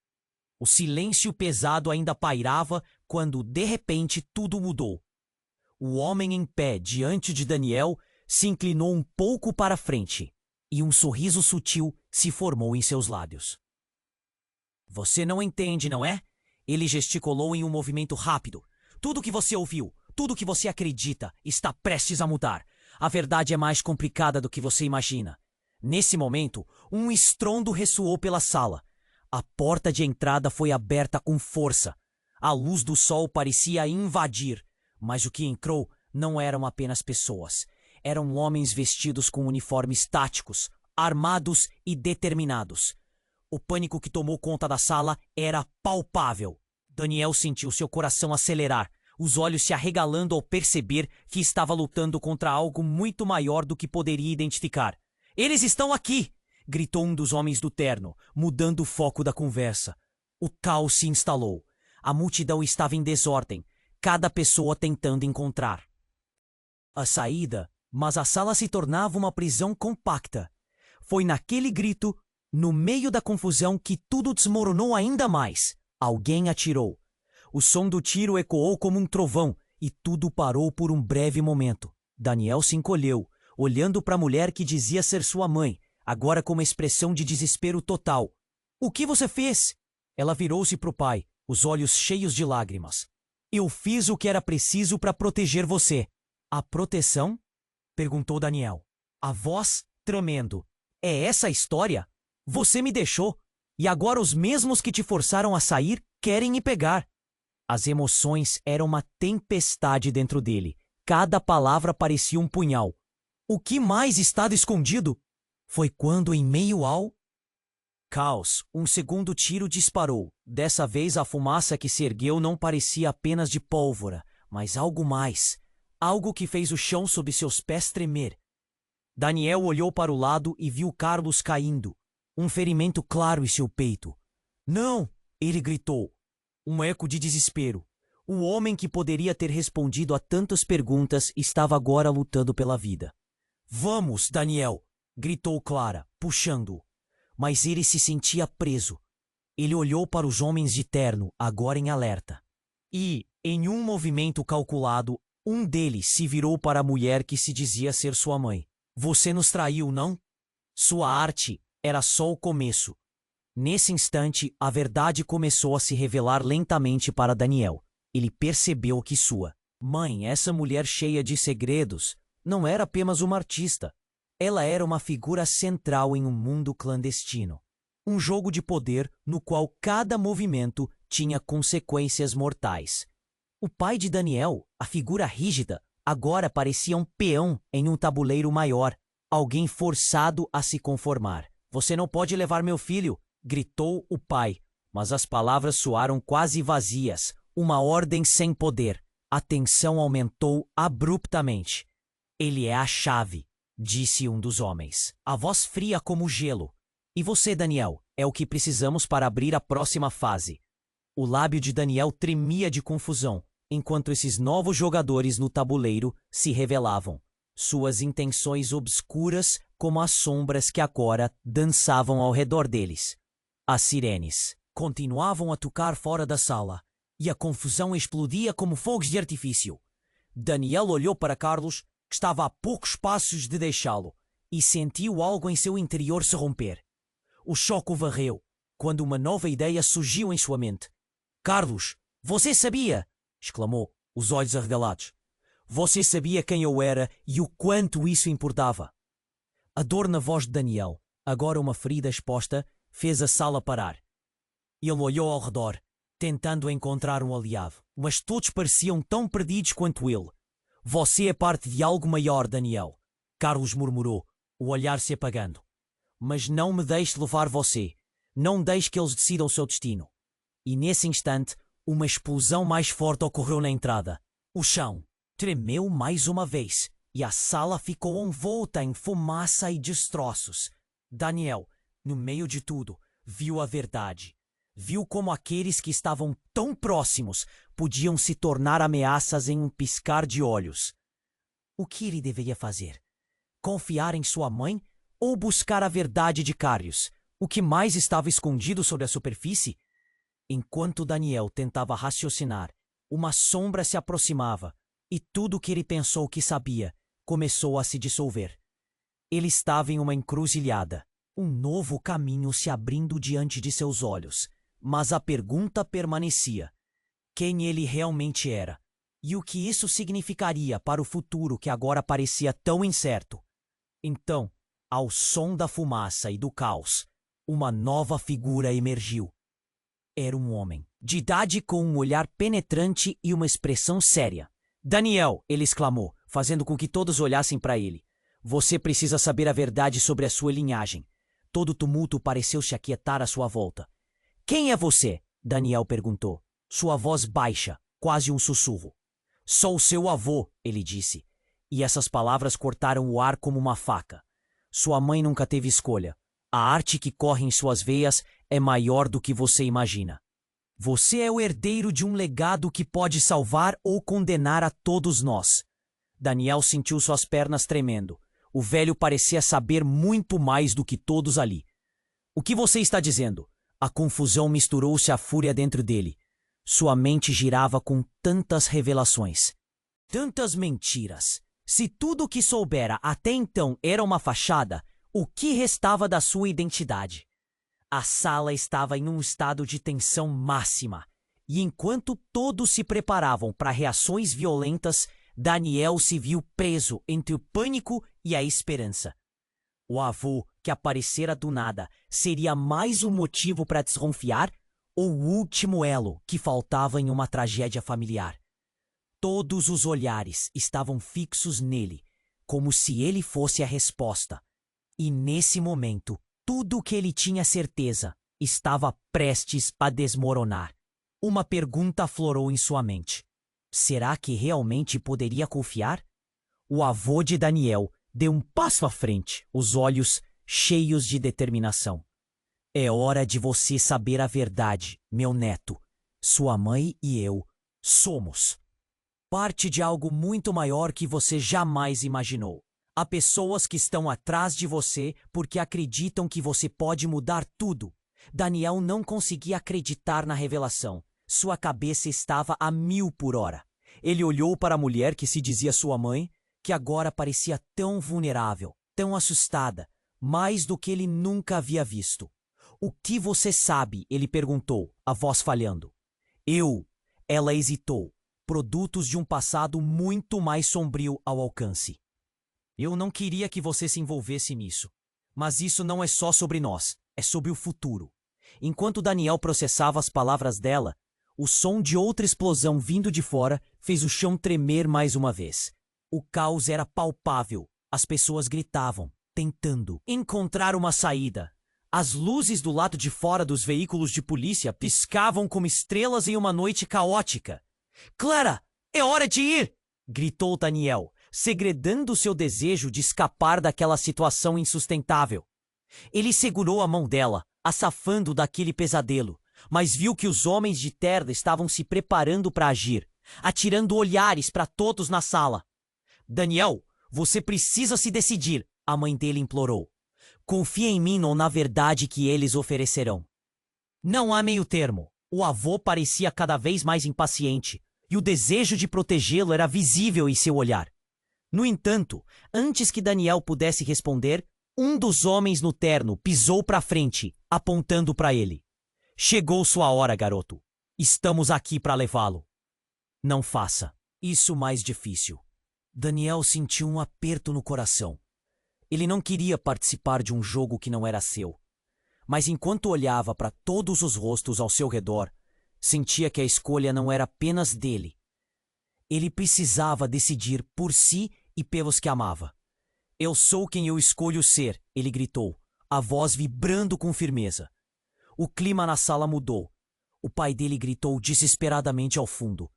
O silêncio pesado ainda pairava quando, de repente, tudo mudou. O homem em pé diante de Daniel se inclinou um pouco para a frente. E um sorriso sutil se formou em seus lábios. Você não entende, não é? Ele gesticulou em um movimento rápido. Tudo que você ouviu, tudo que você acredita, está prestes a mudar. A verdade é mais complicada do que você imagina. Nesse momento, um estrondo ressoou pela sala. A porta de entrada foi aberta com força. A luz do sol parecia invadir, mas o que entrou não eram apenas pessoas. Eram homens vestidos com uniformes táticos, armados e determinados. O pânico que tomou conta da sala era palpável. Daniel sentiu seu coração acelerar, os olhos se arregalando ao perceber que estava lutando contra algo muito maior do que poderia identificar. Eles estão aqui! Gritou um dos homens do terno, mudando o foco da conversa. O caos se instalou. A multidão estava em desordem, cada pessoa tentando encontrar a saída. Mas a sala se tornava uma prisão compacta. Foi naquele grito, no meio da confusão, que tudo desmoronou ainda mais. Alguém atirou. O som do tiro ecoou como um trovão e tudo parou por um breve momento. Daniel se encolheu, olhando para a mulher que dizia ser sua mãe, agora com uma expressão de desespero total. O que você fez? Ela virou-se para o pai, os olhos cheios de lágrimas. Eu fiz o que era preciso para proteger você. A proteção? Perguntou Daniel, a voz tremendo. É essa a história? Você me deixou, e agora os mesmos que te forçaram a sair querem me pegar. As emoções eram uma tempestade dentro dele. Cada palavra parecia um punhal. O que mais estava escondido? Foi quando, em meio ao caos, um segundo tiro disparou. Dessa vez a fumaça que se ergueu não parecia apenas de pólvora, mas algo mais. Algo que fez o chão sob seus pés tremer. Daniel olhou para o lado e viu Carlos caindo. Um ferimento claro em seu peito. Não! Ele gritou. Um eco de desespero. O homem que poderia ter respondido a tantas perguntas estava agora lutando pela vida. Vamos, Daniel! Gritou Clara, puxando-o. Mas ele se sentia preso. Ele olhou para os homens de terno, agora em alerta. E, em um movimento calculado, um deles se virou para a mulher que se dizia ser sua mãe. Você nos traiu, não? Sua arte era só o começo. Nesse instante, a verdade começou a se revelar lentamente para Daniel. Ele percebeu que sua mãe, essa mulher cheia de segredos, não era apenas uma artista. Ela era uma figura central em um mundo clandestino. Um jogo de poder no qual cada movimento tinha consequências mortais. O pai de Daniel, a figura rígida, agora parecia um peão em um tabuleiro maior, alguém forçado a se conformar. Você não pode levar meu filho, gritou o pai, mas as palavras soaram quase vazias, uma ordem sem poder. A tensão aumentou abruptamente. Ele é a chave, disse um dos homens, a voz fria como gelo. E você, Daniel, é o que precisamos para abrir a próxima fase. O lábio de Daniel tremia de confusão, enquanto esses novos jogadores no tabuleiro se revelavam. Suas intenções obscuras como as sombras que agora dançavam ao redor deles. As sirenes continuavam a tocar fora da sala, e a confusão explodia como fogos de artifício. Daniel olhou para Carlos, que estava a poucos passos de deixá-lo, e sentiu algo em seu interior se romper. O choque o varreu, quando uma nova ideia surgiu em sua mente. "Carlos, você sabia!" exclamou, os olhos arregalados. "Você sabia quem eu era e o quanto isso importava." A dor na voz de Daniel, agora uma ferida exposta, fez a sala parar. Ele olhou ao redor, tentando encontrar um aliado, mas todos pareciam tão perdidos quanto ele. "Você é parte de algo maior, Daniel," Carlos murmurou, o olhar se apagando. "Mas não me deixe levar você. Não deixe que eles decidam o seu destino." E nesse instante, uma explosão mais forte ocorreu na entrada. O chão tremeu mais uma vez e a sala ficou envolta em fumaça e destroços. Daniel, no meio de tudo, viu a verdade. Viu como aqueles que estavam tão próximos podiam se tornar ameaças em um piscar de olhos. O que ele deveria fazer? Confiar em sua mãe ou buscar a verdade de Carlos? O que mais estava escondido sob a superfície? Enquanto Daniel tentava raciocinar, uma sombra se aproximava e tudo o que ele pensou que sabia começou a se dissolver. Ele estava em uma encruzilhada, um novo caminho se abrindo diante de seus olhos. Mas a pergunta permanecia: quem ele realmente era? E o que isso significaria para o futuro que agora parecia tão incerto? Então, ao som da fumaça e do caos, uma nova figura emergiu. Era um homem, de idade, com um olhar penetrante e uma expressão séria. "Daniel!" ele exclamou, fazendo com que todos olhassem para ele. "Você precisa saber a verdade sobre a sua linhagem." Todo o tumulto pareceu se aquietar à sua volta. "Quem é você?" Daniel perguntou, sua voz baixa, quase um sussurro. "Sou seu avô," ele disse, e essas palavras cortaram o ar como uma faca. "Sua mãe nunca teve escolha. A arte que corre em suas veias é maior do que você imagina. Você é o herdeiro de um legado que pode salvar ou condenar a todos nós." Daniel sentiu suas pernas tremendo. O velho parecia saber muito mais do que todos ali. "O que você está dizendo?" A confusão misturou-se à fúria dentro dele. Sua mente girava com tantas revelações. Tantas mentiras. Se tudo o que soubera até então era uma fachada, o que restava da sua identidade? A sala estava em um estado de tensão máxima. E enquanto todos se preparavam para reações violentas, Daniel se viu preso entre o pânico e a esperança. O avô, que aparecera do nada, seria mais um motivo para desconfiar ou o último elo que faltava em uma tragédia familiar? Todos os olhares estavam fixos nele, como se ele fosse a resposta. E nesse momento, tudo o que ele tinha certeza estava prestes a desmoronar. Uma pergunta aflorou em sua mente. Será que realmente poderia confiar? O avô de Daniel deu um passo à frente, os olhos cheios de determinação. "É hora de você saber a verdade, meu neto. Sua mãe e eu somos parte de algo muito maior que você jamais imaginou. Há pessoas que estão atrás de você porque acreditam que você pode mudar tudo." Daniel não conseguia acreditar na revelação. Sua cabeça estava a 1000 por hora. Ele olhou para a mulher que se dizia sua mãe, que agora parecia tão vulnerável, tão assustada, mais do que ele nunca havia visto. "O que você sabe?" ele perguntou, a voz falhando. Ela hesitou, produtos de um passado muito mais sombrio ao alcance. "Eu não queria que você se envolvesse nisso. Mas isso não é só sobre nós, é sobre o futuro." Enquanto Daniel processava as palavras dela, o som de outra explosão vindo de fora fez o chão tremer mais uma vez. O caos era palpável. As pessoas gritavam, tentando encontrar uma saída. As luzes do lado de fora dos veículos de polícia piscavam como estrelas em uma noite caótica. Clara, é hora de ir! Gritou Daniel, segredando seu desejo de escapar daquela situação insustentável. Ele segurou a mão dela, a safando daquele pesadelo, mas viu que os homens de terno estavam se preparando para agir, atirando olhares para todos na sala. Daniel, você precisa se decidir, a mãe dele implorou. Confia em mim ou na verdade que eles oferecerão. Não há meio termo. O avô parecia cada vez mais impaciente, e o desejo de protegê-lo era visível em seu olhar. No entanto, antes que Daniel pudesse responder, um dos homens no terno pisou para frente, apontando para ele. Chegou sua hora, garoto. Estamos aqui para levá-lo. Não faça isso mais difícil. Daniel sentiu um aperto no coração. Ele não queria participar de um jogo que não era seu. Mas enquanto olhava para todos os rostos ao seu redor, sentia que a escolha não era apenas dele. Ele precisava decidir por si e pelos que amava. Eu sou quem eu escolho ser, ele gritou, a voz vibrando com firmeza. O clima na sala mudou. O pai dele gritou desesperadamente ao fundo.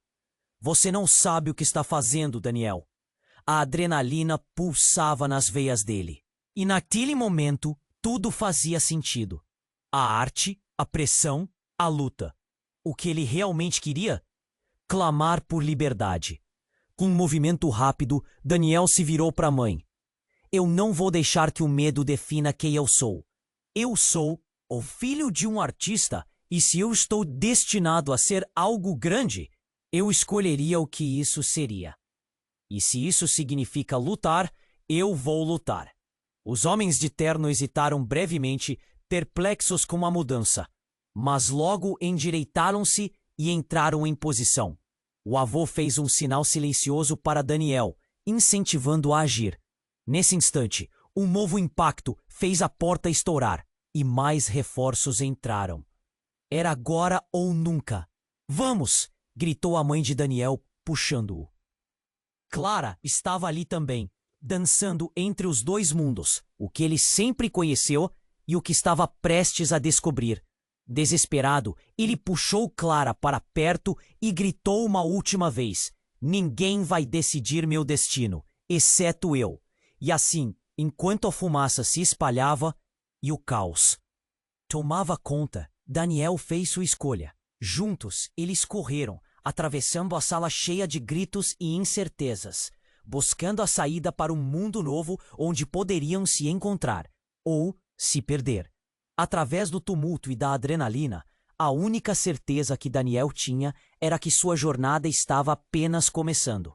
Você não sabe o que está fazendo, Daniel. A adrenalina pulsava nas veias dele. E naquele momento, tudo fazia sentido. A arte, a pressão, a luta. O que ele realmente queria? Clamar por liberdade. Com um movimento rápido, Daniel se virou para a mãe. Eu não vou deixar que o medo defina quem eu sou. Eu sou o filho de um artista, e se eu estou destinado a ser algo grande, eu escolheria o que isso seria. E se isso significa lutar, eu vou lutar. Os homens de terno hesitaram brevemente, perplexos com a mudança, mas logo endireitaram-se e entraram em posição. O avô fez um sinal silencioso para Daniel, incentivando-o a agir. Nesse instante, um novo impacto fez a porta estourar e mais reforços entraram. Era agora ou nunca. Vamos! Gritou a mãe de Daniel, puxando-o. Clara estava ali também, dançando entre os dois mundos, o que ele sempre conheceu e o que estava prestes a descobrir. Desesperado, ele puxou Clara para perto e gritou uma última vez: Ninguém vai decidir meu destino, exceto eu. E assim, enquanto a fumaça se espalhava e o caos tomava conta, Daniel fez sua escolha. Juntos, eles correram, atravessando a sala cheia de gritos e incertezas, buscando a saída para um mundo novo onde poderiam se encontrar ou se perder. Através do tumulto e da adrenalina, a única certeza que Daniel tinha era que sua jornada estava apenas começando.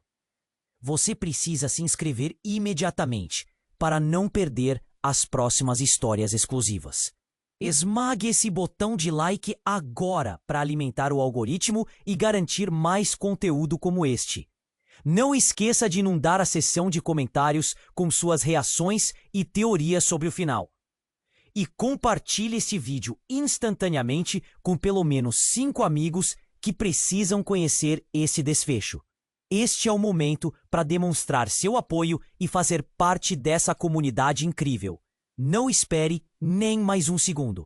Você precisa se inscrever imediatamente para não perder as próximas histórias exclusivas. Esmague esse botão de like agora para alimentar o algoritmo e garantir mais conteúdo como este. Não esqueça de inundar a seção de comentários com suas reações e teorias sobre o final. E compartilhe esse vídeo instantaneamente com pelo menos 5 amigos que precisam conhecer esse desfecho. Este é o momento para demonstrar seu apoio e fazer parte dessa comunidade incrível. Não espere nem mais um segundo.